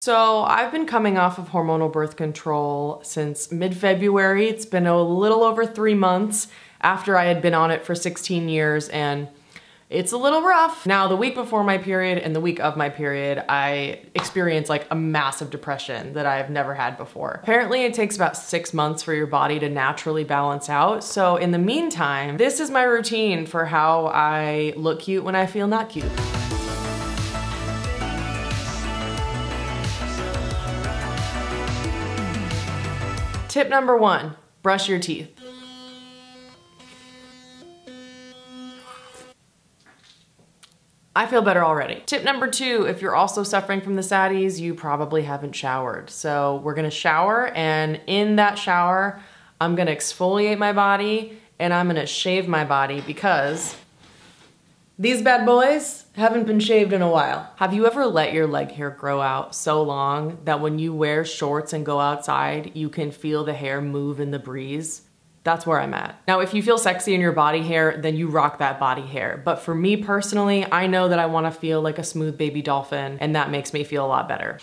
So I've been coming off of hormonal birth control since mid-February. It's been a little over 3 months after I had been on it for 16 years, and it's a little rough. Now, the week before my period and the week of my period, I experienced like a massive depression that I've never had before. Apparently it takes about 6 months for your body to naturally balance out. So in the meantime, this is my routine for how I look cute when I feel not cute. Tip number 1, brush your teeth. I feel better already. Tip number 2, if you're also suffering from the saddies, you probably haven't showered. So we're gonna shower, and in that shower, I'm gonna exfoliate my body and I'm gonna shave my body because these bad boys haven't been shaved in a while. Have you ever let your leg hair grow out so long that when you wear shorts and go outside, you can feel the hair move in the breeze? That's where I'm at. Now, if you feel sexy in your body hair, then you rock that body hair. But for me personally, I know that I wanna feel like a smooth baby dolphin, and that makes me feel a lot better.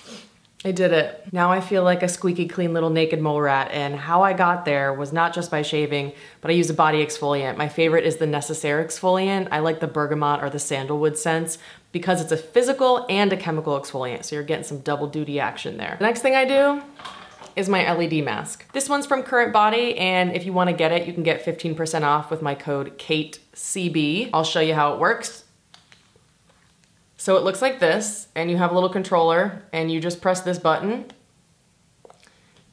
I did it. Now I feel like a squeaky clean little naked mole rat, and how I got there was not just by shaving, but I use a body exfoliant. My favorite is the Necessaire exfoliant. I like the bergamot or the sandalwood scents because it's a physical and a chemical exfoliant, so you're getting some double duty action there. The next thing I do is my LED mask. This one's from Current Body, and if you wanna get it, you can get 15% off with my code KATECB. I'll show you how it works. So it looks like this, and you have a little controller, and you just press this button.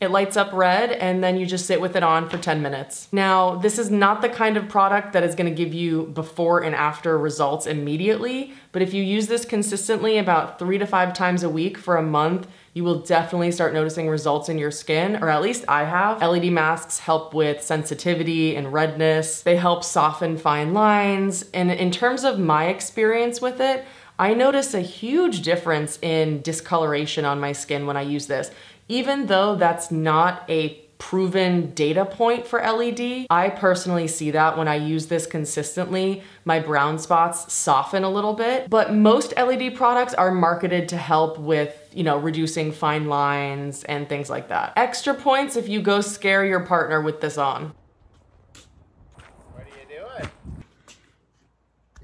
It lights up red, and then you just sit with it on for 10 minutes. Now, this is not the kind of product that is gonna give you before and after results immediately, but if you use this consistently about 3 to 5 times a week for a month, you will definitely start noticing results in your skin, or at least I have. LED masks help with sensitivity and redness. They help soften fine lines, and in terms of my experience with it, I notice a huge difference in discoloration on my skin when I use this. Even though that's not a proven data point for LED, I personally see that when I use this consistently, my brown spots soften a little bit. But most LED products are marketed to help with, reducing fine lines and things like that. Extra points if you go scare your partner with this on.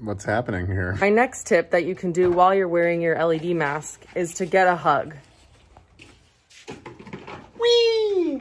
What's happening here? My next tip that you can do while you're wearing your LED mask is to get a hug. Whee!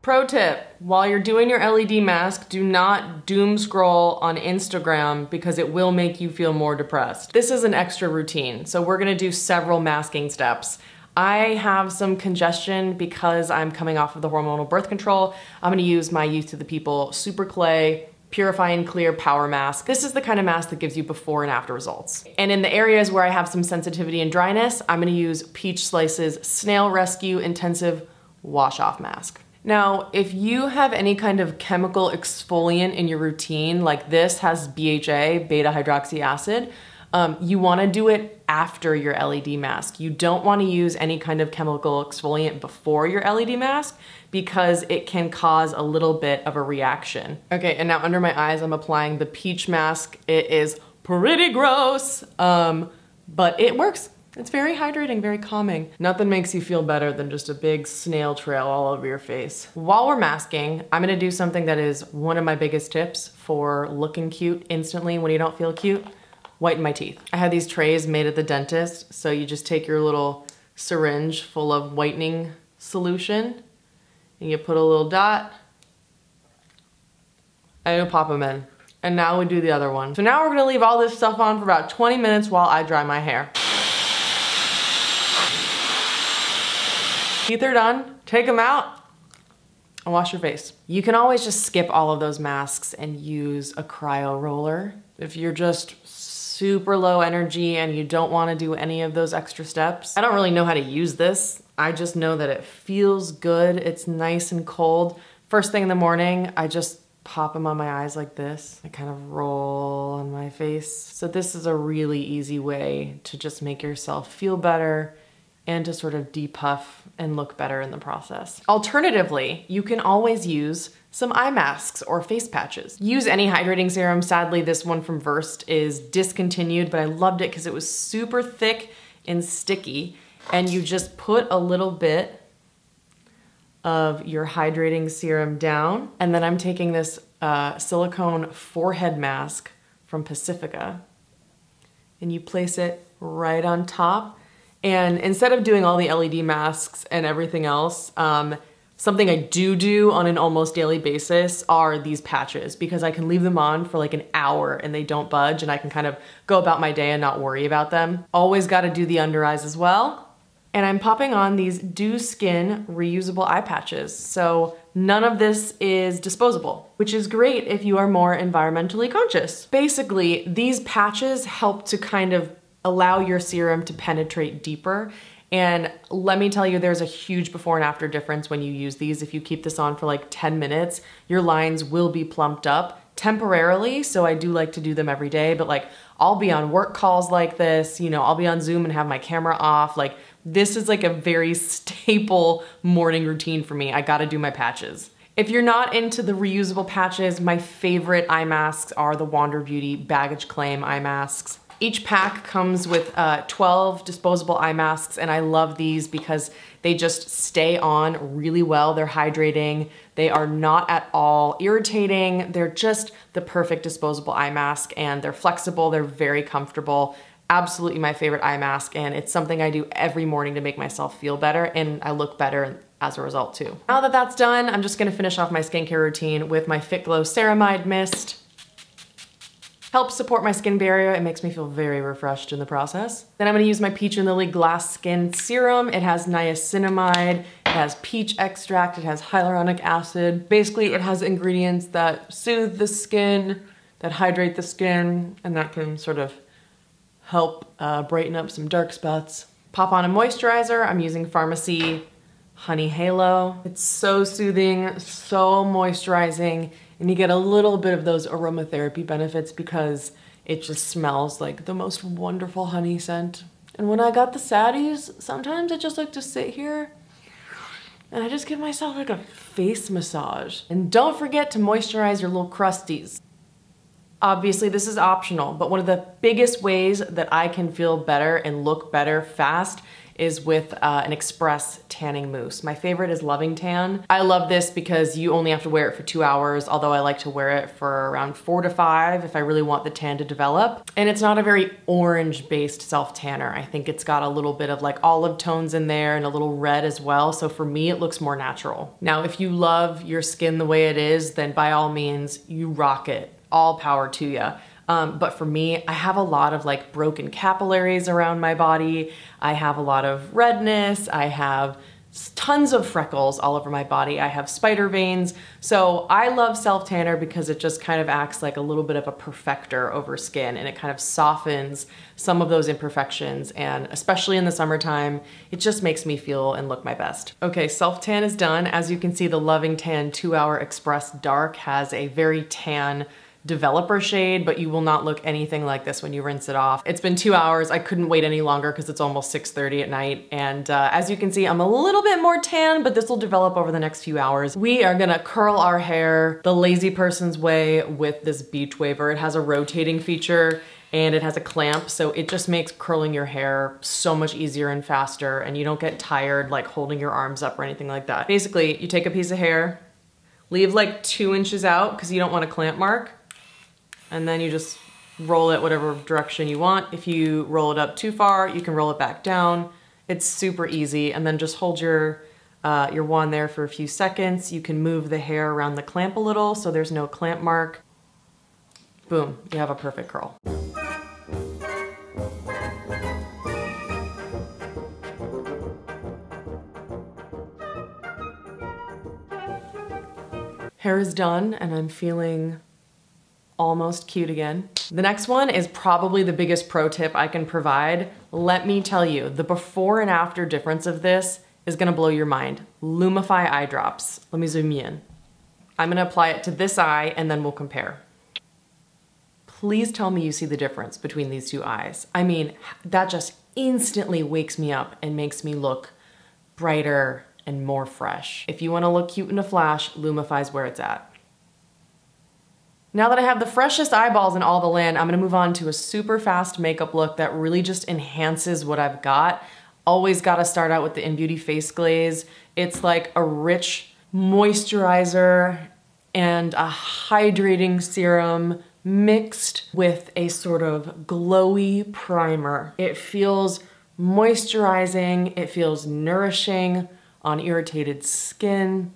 Pro tip, while you're doing your LED mask, do not doom scroll on Instagram because it will make you feel more depressed. This is an extra routine, so we're gonna do several masking steps. I have some congestion because I'm coming off of the hormonal birth control. I'm gonna use my Youth to the People Super Clay Purifying Clear Power Mask. This is the kind of mask that gives you before and after results. And in the areas where I have some sensitivity and dryness, I'm gonna use Peach Slice's Snail Rescue Intensive Wash Off Mask. Now, if you have any kind of chemical exfoliant in your routine, like this has BHA, beta hydroxy acid, you wanna do it after your LED mask. You don't wanna use any kind of chemical exfoliant before your LED mask because it can cause a little bit of a reaction. Okay, and now under my eyes, I'm applying the peach mask. It is pretty gross, but it works. It's very hydrating, very calming. Nothing makes you feel better than just a big snail trail all over your face. While we're masking, I'm gonna do something that is one of my biggest tips for looking cute instantly when you don't feel cute. Whiten my teeth. I have these trays made at the dentist, so you just take your little syringe full of whitening solution, and you put a little dot, and you pop them in. And now we do the other one. So now we're gonna leave all this stuff on for about 20 minutes while I dry my hair. Teeth are done, take them out, and wash your face. You can always just skip all of those masks and use a cryo roller. If you're just super low energy and you don't wanna do any of those extra steps. I don't really know how to use this. I just know that it feels good. It's nice and cold. First thing in the morning, I just pop them on my eyes like this. I kind of roll on my face. So this is a really easy way to just make yourself feel better and to sort of depuff and look better in the process. Alternatively, you can always use some eye masks or face patches. Use any hydrating serum. Sadly, this one from Versed is discontinued, but I loved it because it was super thick and sticky, and you just put a little bit of your hydrating serum down. And then I'm taking this silicone forehead mask from Pacifica, and you place it right on top. And instead of doing all the LED masks and everything else, something I do on an almost daily basis are these patches, because I can leave them on for like an hour and they don't budge, and I can kind of go about my day and not worry about them. Always got to do the under eyes as well. And I'm popping on these Dew Skin reusable eye patches. So none of this is disposable, which is great if you are more environmentally conscious. Basically, these patches help to kind of allow your serum to penetrate deeper. And let me tell you, there's a huge before and after difference when you use these. If you keep this on for like 10 minutes, your lines will be plumped up temporarily. So I do like to do them every day, but like I'll be on work calls like this, you know, I'll be on Zoom and have my camera off. Like this is like a very staple morning routine for me. I gotta do my patches. If you're not into the reusable patches, my favorite eye masks are the Wander Beauty Baggage Claim eye masks. Each pack comes with 12 disposable eye masks, and I love these because they just stay on really well. They're hydrating. They are not at all irritating. They're just the perfect disposable eye mask, and they're flexible. They're very comfortable. Absolutely my favorite eye mask, and it's something I do every morning to make myself feel better, and I look better as a result too. Now that that's done, I'm just gonna finish off my skincare routine with my Fit Glow Ceramide Mist. Helps support my skin barrier. It makes me feel very refreshed in the process. Then I'm gonna use my Peach and Lily Glass Skin Serum. It has niacinamide, it has peach extract, it has hyaluronic acid. Basically, it has ingredients that soothe the skin, that hydrate the skin, and that can sort of help brighten up some dark spots. Pop on a moisturizer. I'm using Pharmacy Honey Halo. It's so soothing, so moisturizing, and you get a little bit of those aromatherapy benefits because it just smells like the most wonderful honey scent. And when I got the saddies, sometimes I just like to sit here and I just give myself like a face massage. And don't forget to moisturize your little crusties. Obviously, this is optional, but one of the biggest ways that I can feel better and look better fast is with an Express tanning mousse. My favorite is Loving Tan. I love this because you only have to wear it for 2 hours, although I like to wear it for around 4 to 5 if I really want the tan to develop. And it's not a very orange-based self-tanner. I think it's got a little bit of like olive tones in there and a little red as well. So for me, it looks more natural. Now, if you love your skin the way it is, then by all means, you rock it. All power to you. But for me, I have a lot of like broken capillaries around my body. I have a lot of redness. I have tons of freckles all over my body. I have spider veins. So I love self-tanner because it just kind of acts like a little bit of a perfector over skin, and it kind of softens some of those imperfections. And especially in the summertime, it just makes me feel and look my best. Okay, self-tan is done. As you can see, the Loving Tan 2-Hour Express Dark has a very tan developer shade, but you will not look anything like this when you rinse it off. It's been 2 hours. I couldn't wait any longer because it's almost 6:30 at night. And as you can see, I'm a little bit more tan, but this will develop over the next few hours. We are gonna curl our hair the lazy person's way with this beach waver. It has a rotating feature and it has a clamp, so it just makes curling your hair so much easier and faster, and you don't get tired like holding your arms up or anything like that. Basically, you take a piece of hair, leave like 2 inches out because you don't want a clamp mark, and then you just roll it whatever direction you want. If you roll it up too far, you can roll it back down. It's super easy. And then just hold your wand there for a few seconds. You can move the hair around the clamp a little so there's no clamp mark. Boom, you have a perfect curl. Hair is done and I'm feeling almost cute again. The next one is probably the biggest pro tip I can provide. Let me tell you, the before and after difference of this is gonna blow your mind. Lumify eye drops. Let me zoom in. I'm gonna apply it to this eye and then we'll compare. Please tell me you see the difference between these two eyes. I mean, that just instantly wakes me up and makes me look brighter and more fresh. If you wanna look cute in a flash, Lumify's where it's at. Now that I have the freshest eyeballs in all the land, I'm gonna move on to a super fast makeup look that really just enhances what I've got. Always gotta start out with the In Beauty Face Glaze. It's like a rich moisturizer and a hydrating serum mixed with a sort of glowy primer. It feels moisturizing, it feels nourishing on irritated skin.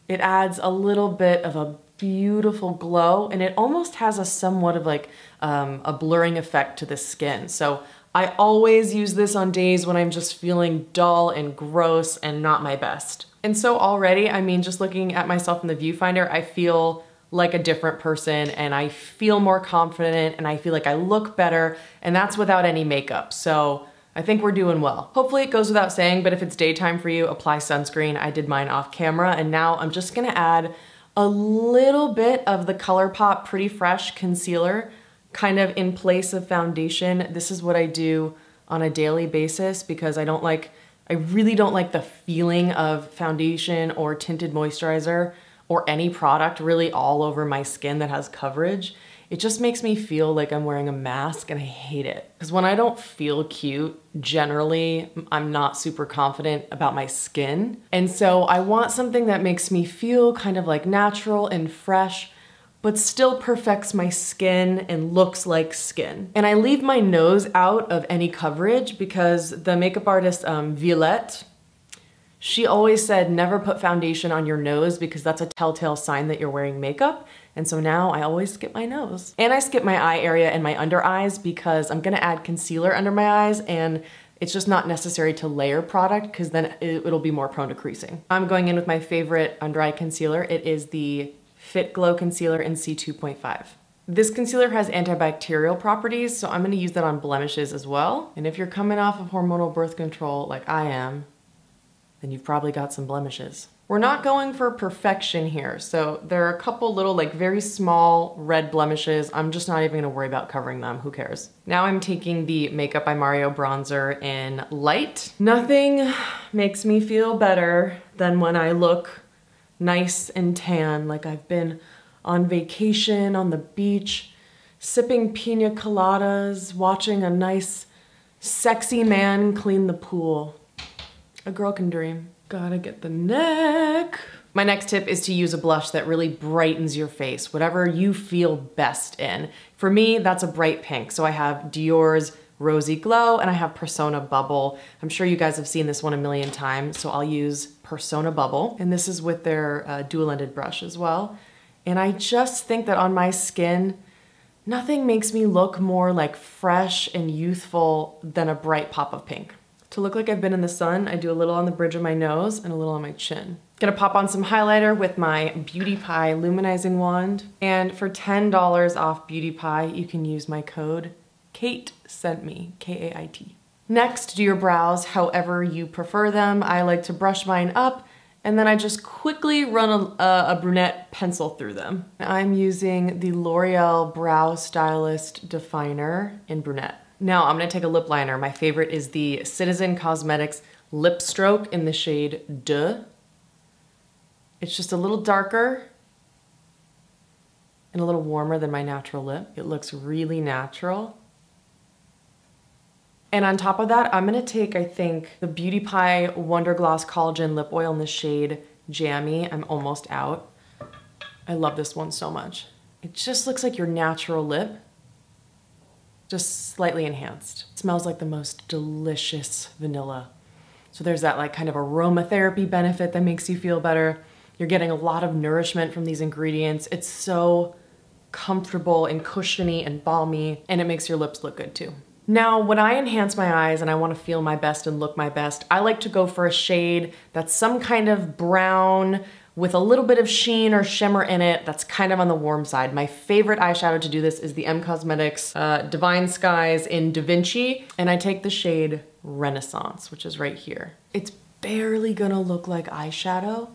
It adds a little bit of a beautiful glow, and it almost has a somewhat of like a blurring effect to the skin. So I always use this on days when I'm just feeling dull and gross and not my best. And so already, I mean, just looking at myself in the viewfinder, I feel like a different person and I feel more confident and I feel like I look better, and that's without any makeup. So I think we're doing well. Hopefully it goes without saying, but if it's daytime for you, apply sunscreen. I did mine off camera, and now I'm just gonna add a little bit of the ColourPop Pretty Fresh concealer, kind of in place of foundation. This is what I do on a daily basis because I really don't like the feeling of foundation or tinted moisturizer or any product really all over my skin that has coverage. It just makes me feel like I'm wearing a mask, and I hate it. Because when I don't feel cute, generally, I'm not super confident about my skin. And so I want something that makes me feel kind of like natural and fresh, but still perfects my skin and looks like skin. And I leave my nose out of any coverage because the makeup artist, Violette, she always said never put foundation on your nose because that's a telltale sign that you're wearing makeup. And so now I always skip my nose. And I skip my eye area and my under eyes because I'm gonna add concealer under my eyes, and it's just not necessary to layer product because then it'll be more prone to creasing. I'm going in with my favorite under eye concealer. It is the Fit Glow Concealer in C2.5. This concealer has antibacterial properties, so I'm gonna use that on blemishes as well. And if you're coming off of hormonal birth control like I am, then you've probably got some blemishes. We're not going for perfection here, so there are a couple little like very small red blemishes. I'm just not even gonna worry about covering them, who cares? Now I'm taking the Makeup by Mario bronzer in Light. Nothing makes me feel better than when I look nice and tan, like I've been on vacation on the beach, sipping pina coladas, watching a nice sexy man clean the pool. A girl can dream. Gotta get the neck. My next tip is to use a blush that really brightens your face, whatever you feel best in. For me, that's a bright pink. So I have Dior's Rosy Glow and I have Persona Bubble. I'm sure you guys have seen this one a million times, so I'll use Persona Bubble. And this is with their dual-ended brush as well. And I just think that on my skin, nothing makes me look more like fresh and youthful than a bright pop of pink. To look like I've been in the sun, I do a little on the bridge of my nose and a little on my chin. Gonna pop on some highlighter with my Beauty Pie Luminizing Wand. And for $10 off Beauty Pie, you can use my code Kate Sent Me, K-A-I-T. Next, do your brows however you prefer them. I like to brush mine up, and then I just quickly run a brunette pencil through them. I'm using the L'Oreal Brow Stylist Definer in brunette. Now I'm gonna take a lip liner. My favorite is the Citizen Cosmetics Lip Stroke in the shade De. It's just a little darker and a little warmer than my natural lip. It looks really natural. And on top of that, I'm gonna take, I think, the Beauty Pie Wonder Gloss Collagen Lip Oil in the shade Jammy. I'm almost out. I love this one so much. It just looks like your natural lip, just slightly enhanced. It smells like the most delicious vanilla. So there's that like kind of aromatherapy benefit that makes you feel better. You're getting a lot of nourishment from these ingredients. It's so comfortable and cushiony and balmy, and it makes your lips look good too. Now, when I enhance my eyes and I want to feel my best and look my best, I like to go for a shade that's some kind of brown with a little bit of sheen or shimmer in it that's kind of on the warm side. My favorite eyeshadow to do this is the M Cosmetics Divine Skies in Da Vinci, and I take the shade Renaissance, which is right here. It's barely gonna look like eyeshadow.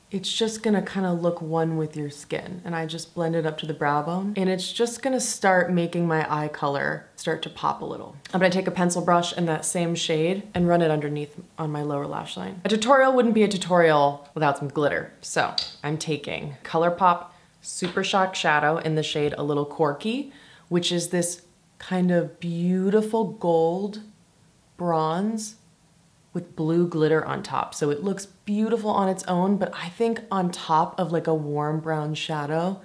It's just gonna kind of look one with your skin, and I just blend it up to the brow bone, and it's just gonna start making my eye color start to pop a little. I'm gonna take a pencil brush in that same shade and run it underneath on my lower lash line. A tutorial wouldn't be a tutorial without some glitter, so I'm taking ColourPop Super Shock Shadow in the shade A Little Quirky, which is this kind of beautiful gold bronze with blue glitter on top. So it looks beautiful on its own, but I think on top of like a warm brown shadow,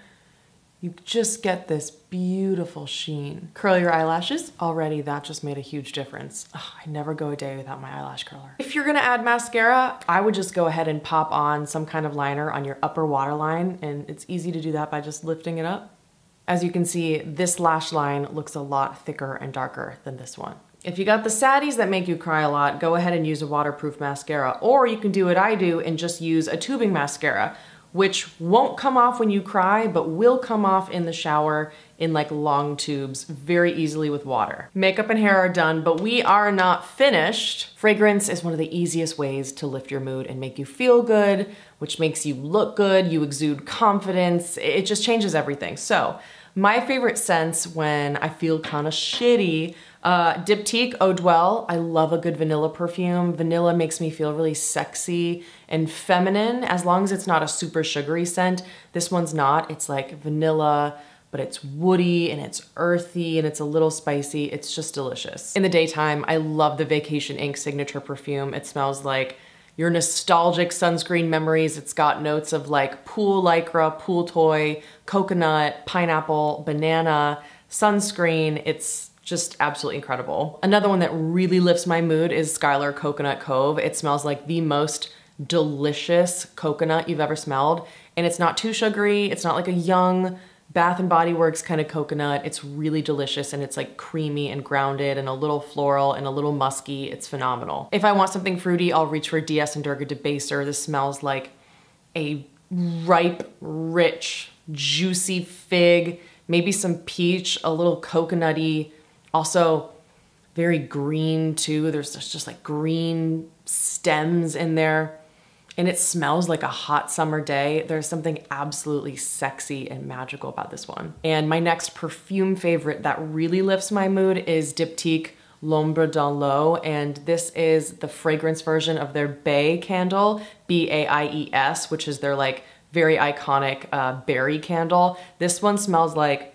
you just get this beautiful sheen. Curl your eyelashes. Already that just made a huge difference. Ugh, I never go a day without my eyelash curler. If you're gonna add mascara, I would just go ahead and pop on some kind of liner on your upper waterline, and it's easy to do that by just lifting it up. As you can see, this lash line looks a lot thicker and darker than this one. If you got the saddies that make you cry a lot, go ahead and use a waterproof mascara, or you can do what I do and just use a tubing mascara, which won't come off when you cry, but will come off in the shower in like long tubes very easily with water. Makeup and hair are done, but we are not finished. Fragrance is one of the easiest ways to lift your mood and make you feel good, which makes you look good, you exude confidence, it just changes everything. So my favorite scents when I feel kind of shitty, Diptyque Eau Dwell. I love a good vanilla perfume. Vanilla makes me feel really sexy and feminine, as long as it's not a super sugary scent. This one's not. It's like vanilla, but it's woody and it's earthy and it's a little spicy. It's just delicious. In the daytime, I love the Vacation Ink Signature perfume. It smells like your nostalgic sunscreen memories. It's got notes of like pool lycra, pool toy, coconut, pineapple, banana, sunscreen. It's just absolutely incredible. Another one that really lifts my mood is Skylar Coconut Cove. It smells like the most delicious coconut you've ever smelled. And it's not too sugary. It's not like a young Bath & Body Works kind of coconut. It's really delicious and it's like creamy and grounded and a little floral and a little musky. It's phenomenal. If I want something fruity, I'll reach for DS and Durga Debaser. This smells like a ripe, rich, juicy fig, maybe some peach, a little coconutty, also very green too. There's just like green stems in there. And it smells like a hot summer day. There's something absolutely sexy and magical about this one. And my next perfume favorite that really lifts my mood is Diptyque L'Ombre dans l'Eau. And this is the fragrance version of their Baie candle, B-A-I-E-S, which is their like very iconic berry candle. This one smells like,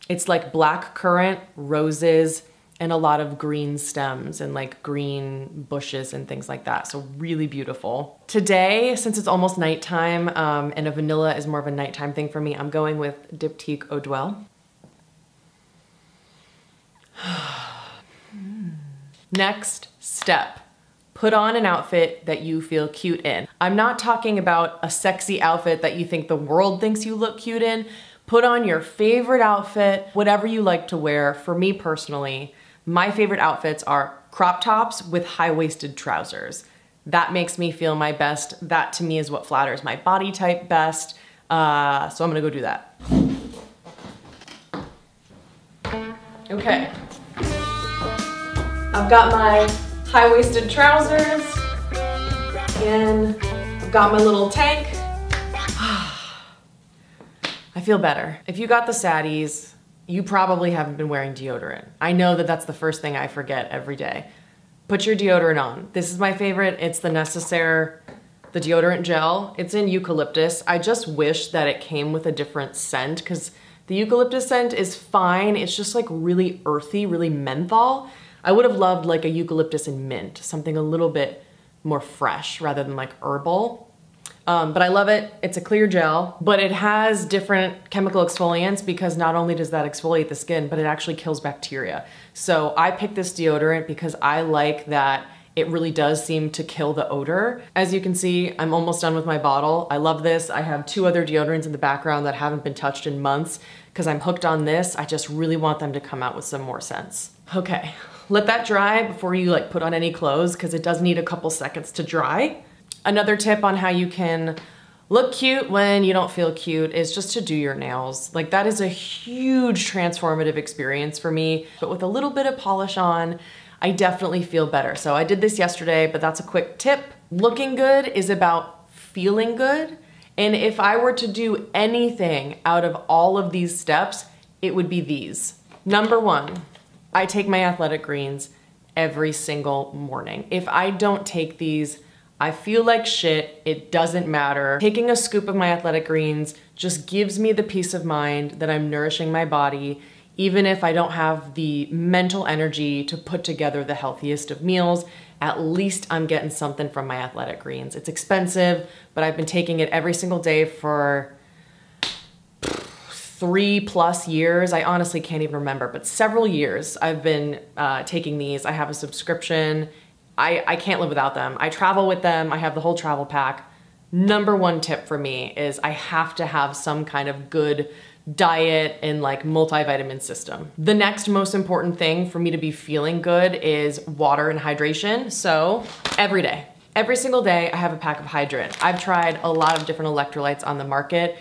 it's like black currant, roses, and a lot of green stems and like green bushes and things like that. So really beautiful. Today, since it's almost nighttime and a vanilla is more of a nighttime thing for me, I'm going with Diptyque Eau Dwell. Next step. Put on an outfit that you feel cute in. I'm not talking about a sexy outfit that you think the world thinks you look cute in. Put on your favorite outfit, whatever you like to wear. For me personally, my favorite outfits are crop tops with high-waisted trousers. That makes me feel my best. That to me is what flatters my body type best. So I'm gonna go do that. Okay. I've got my high-waisted trousers and I've got my little tank. I feel better. If you got the saddies, you probably haven't been wearing deodorant. I know that that's the first thing I forget every day. Put your deodorant on. This is my favorite. It's the Necessaire, the deodorant gel. It's in eucalyptus. I just wish that it came with a different scent because the eucalyptus scent is fine. It's just like really earthy, really menthol. I would have loved like a eucalyptus and mint, something a little bit more fresh rather than like herbal. But I love it. It's a clear gel, but it has different chemical exfoliants because not only does that exfoliate the skin, but it actually kills bacteria. So I picked this deodorant because I like that it really does seem to kill the odor. As you can see, I'm almost done with my bottle. I love this. I have 2 other deodorants in the background that haven't been touched in months because I'm hooked on this. I just really want them to come out with some more scents. Okay, let that dry before you like put on any clothes because it does need a couple seconds to dry. Another tip on how you can look cute when you don't feel cute is just to do your nails. Like that is a huge transformative experience for me, but with a little bit of polish on, I definitely feel better. So I did this yesterday, but that's a quick tip. Looking good is about feeling good. And if I were to do anything out of all of these steps, it would be these. Number 1, I take my Athletic Greens every single morning. If I don't take these, I feel like shit, it doesn't matter. Taking a scoop of my Athletic Greens just gives me the peace of mind that I'm nourishing my body, even if I don't have the mental energy to put together the healthiest of meals. At least I'm getting something from my Athletic Greens. It's expensive, but I've been taking it every single day for 3+ years. I honestly can't even remember, but several years I've been taking these. I have a subscription. I can't live without them. I travel with them. I have the whole travel pack. Number one tip for me is I have to have some kind of good diet and like multivitamin system. The next most important thing for me to be feeling good is water and hydration. So every single day I have a pack of Hydrant. I've tried a lot of different electrolytes on the market.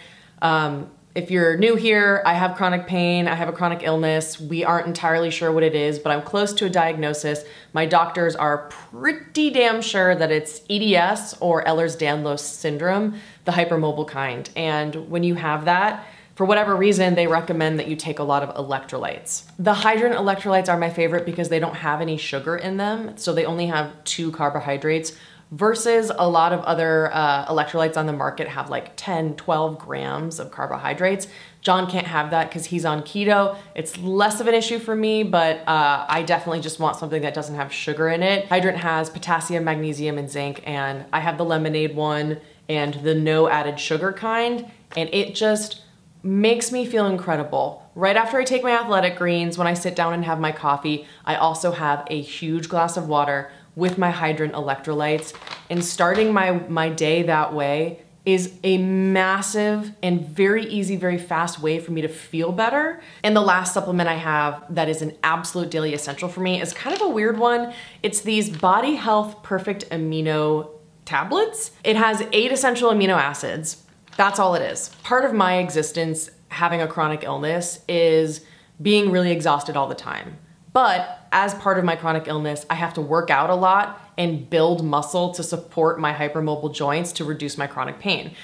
If you're new here, I have chronic pain, I have a chronic illness. We aren't entirely sure what it is, but I'm close to a diagnosis. My doctors are pretty damn sure that it's EDS or Ehlers-Danlos syndrome, the hypermobile kind. And when you have that, for whatever reason, they recommend that you take a lot of electrolytes. The Hydrant electrolytes are my favorite because they don't have any sugar in them, so they only have 2 carbohydrates, versus a lot of other electrolytes on the market have like 10, 12 grams of carbohydrates. John can't have that because he's on keto. It's less of an issue for me, but I definitely just want something that doesn't have sugar in it. Hydrant has potassium, magnesium, and zinc, and I have the lemonade one and the no added sugar kind, and it just makes me feel incredible. Right after I take my Athletic Greens, when I sit down and have my coffee, I also have a huge glass of water with my Hydrant electrolytes, and starting my day that way is a massive and very easy, very fast way for me to feel better. And the last supplement I have that is an absolute daily essential for me is kind of a weird one. It's these Body Health Perfect Amino tablets. It has 8 essential amino acids. That's all it is. Part of my existence having a chronic illness is being really exhausted all the time. But as part of my chronic illness, I have to work out a lot and build muscle to support my hypermobile joints to reduce my chronic pain.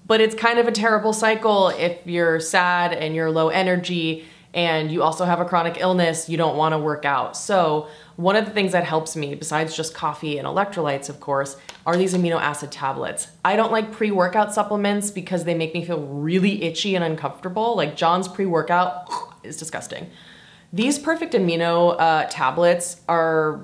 But it's kind of a terrible cycle if you're sad and you're low energy and you also have a chronic illness, you don't want to work out. So one of the things that helps me, besides just coffee and electrolytes, of course, are these amino acid tablets. I don't like pre-workout supplements because they make me feel really itchy and uncomfortable. Like John's pre-workout is disgusting. These Perfect Amino tablets are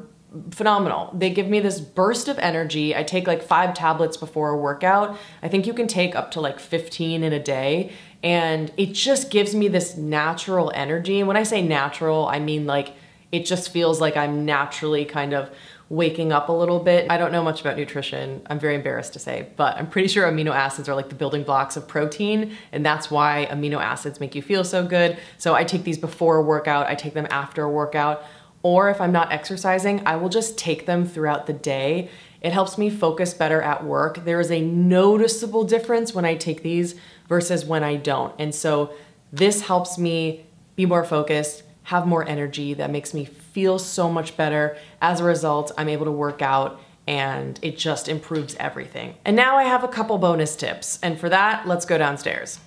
phenomenal. They give me this burst of energy. I take like 5 tablets before a workout. I think you can take up to like 15 in a day. And it just gives me this natural energy. And when I say natural, I mean like it just feels like I'm naturally kind of waking up a little bit. I don't know much about nutrition, I'm very embarrassed to say, but I'm pretty sure amino acids are like the building blocks of protein, and that's why amino acids make you feel so good. So I take these before a workout, I take them after a workout, or if I'm not exercising, I will just take them throughout the day. It helps me focus better at work. There is a noticeable difference when I take these versus when I don't. And so this helps me be more focused, have more energy, that makes me feel so much better. As a result, I'm able to work out and it just improves everything. And now I have a couple bonus tips. And for that, let's go downstairs.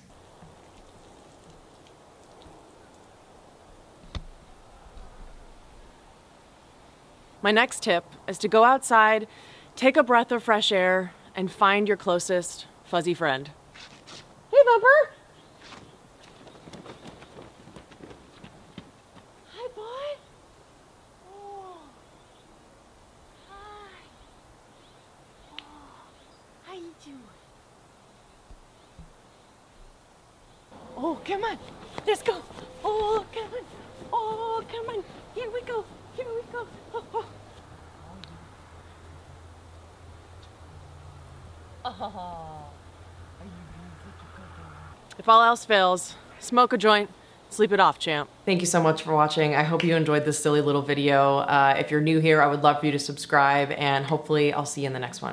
My next tip is to go outside, take a breath of fresh air, and find your closest fuzzy friend. Hey, Bumper! Hi, bud. Oh. Hi. Oh. How you doing? Oh, come on. Let's go. Oh, come on. Oh, come on. Here we go. Here we go. Oh, oh. Oh. If all else fails, smoke a joint, sleep it off, champ. Thank you so much for watching. I hope you enjoyed this silly little video. If you're new here, I would love for you to subscribe, and hopefully I'll see you in the next one.